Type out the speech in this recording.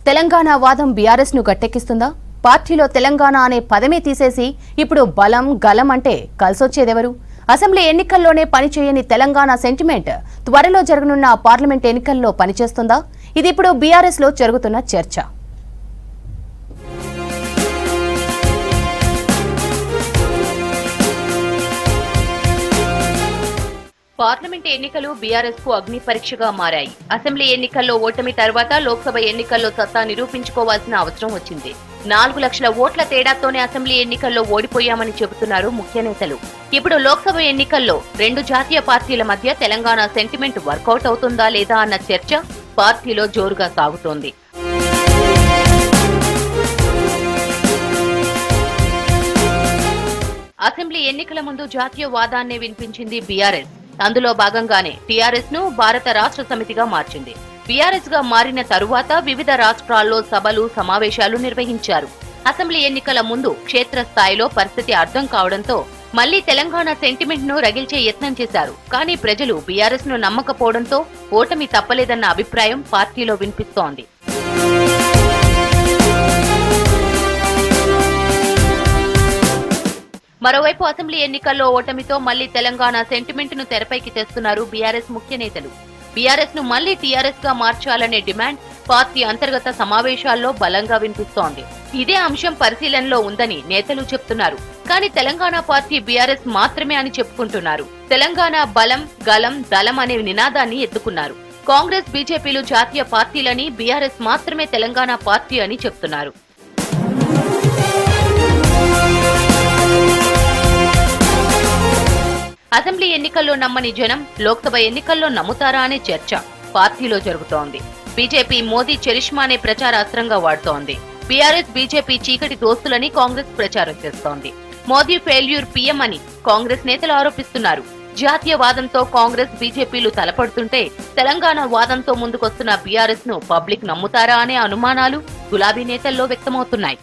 తెలంగాణ వాదం బీఆర్ఎస్ ను గట్టెక్కిస్తుందా? పార్టీలో తెలంగాణ అనే పదమే తీసేసి ఇప్పుడు బలం గలం అంటే కలిసొచ్చేదెవరు? అసెంబ్లీ ఎన్నికల్లోనే పనిచేయని తెలంగాణ సెంటిమెంట్ త్వరలో జరగనున్న పార్లమెంట్ ఎన్నికల్లో పనిచేస్తుందా? ఇది ఇప్పుడు బీఆర్ఎస్ లో జరుగుతున్న చర్చ. పార్లమెంట్ ఎన్నికలు బీఆర్ఎస్ కు అగ్ని పరీక్షగా మారాయి. అసెంబ్లీ ఎన్నికల్లో ఓటమి తర్వాత లోక్సభ ఎన్నికల్లో సత్తా నిరూపించుకోవాల్సిన అవసరం వచ్చింది. 4 లక్షల ఓట్ల తేడాతోనే అసెంబ్లీ ఎన్నికల్లో ఓడిపోయామని చెబుతున్నారు ముఖ్య నేతలు. ఇప్పుడు లోక్సభ ఎన్నికల్లో 2 జాతీయ పార్టీల మధ్య తెలంగాణ సెంటిమెంట్ వర్కౌట్ అవుతుందా లేదా అన్న చర్చ పార్టీలో జోరుగా సాగుతోంది. అసెంబ్లీ ఎన్నికల ముందు జాతీయ వాదాన్నే వినిపించింది బీఆర్ఎస్. అందులో భాగంగానే టీఆర్ఎస్ ను భారత రాష్ట్ర సమితిగా మార్చింది. బీఆర్ఎస్ గా మారిన తరువాత వివిధ రాష్ట్రాల్లో సభలు సమావేశాలు నిర్వహించారు. అసెంబ్లీ ఎన్నికల ముందు క్షేత్రస్థాయిలో పరిస్థితి అర్థం కావడంతో మళ్లీ తెలంగాణ సెంటిమెంట్ ను రగిల్చే యత్నం చేశారు. కానీ ప్రజలు బీఆర్ఎస్ ను నమ్మకపోవడంతో ఓటమి తప్పలేదన్న అభిప్రాయం పార్టీలో వినిపిస్తోంది. మరోవైపు అసెంబ్లీ ఎన్నికల్లో ఓటమితో మళ్లీ తెలంగాణ సెంటిమెంట్ ను తెరపైకి తెస్తున్నారు బీఆర్ఎస్ ముఖ్య నేతలు. బీఆర్ఎస్ ను మళ్లీ టీఆర్ఎస్ గా మార్చాలనే డిమాండ్ పార్టీ అంతర్గత సమావేశాల్లో బలంగా వినిపిస్తోంది. ఇదే అంశం పరిశీలనలో ఉందని నేతలు చెప్తున్నారు. కానీ తెలంగాణ పార్టీ బీఆర్ఎస్ మాత్రమే అని చెప్పుకుంటున్నారు. తెలంగాణ బలం గలం దళం అనే నినాదాన్ని ఎత్తుకున్నారు. కాంగ్రెస్ బీజేపీలు జాతీయ పార్టీలని, బీఆర్ఎస్ మాత్రమే తెలంగాణ పార్టీ అని చెప్తున్నారు. అసెంబ్లీ ఎన్నికల్లో నమ్మని జనం లోక్సభ ఎన్నికల్లో నమ్ముతారా అనే చర్చ పార్టీలో జరుగుతోంది. బీజేపీ మోదీ చరిష్మా అనే ప్రచారాస్త్రంగా వాడుతోంది. బీఆర్ఎస్ బీజేపీ చీకటి దోస్తులని కాంగ్రెస్ ప్రచారం చేస్తోంది. మోదీ ఫెయిల్యూర్ పీఎం అని కాంగ్రెస్ నేతలు ఆరోపిస్తున్నారు. జాతీయ వాదంతో కాంగ్రెస్ బీజేపీలు తలపడుతుంటే తెలంగాణ వాదంతో ముందుకొస్తున్న బీఆర్ఎస్ ను పబ్లిక్ నమ్ముతారా అనే అనుమానాలు గులాబీ నేతల్లో వ్యక్తమవుతున్నాయి.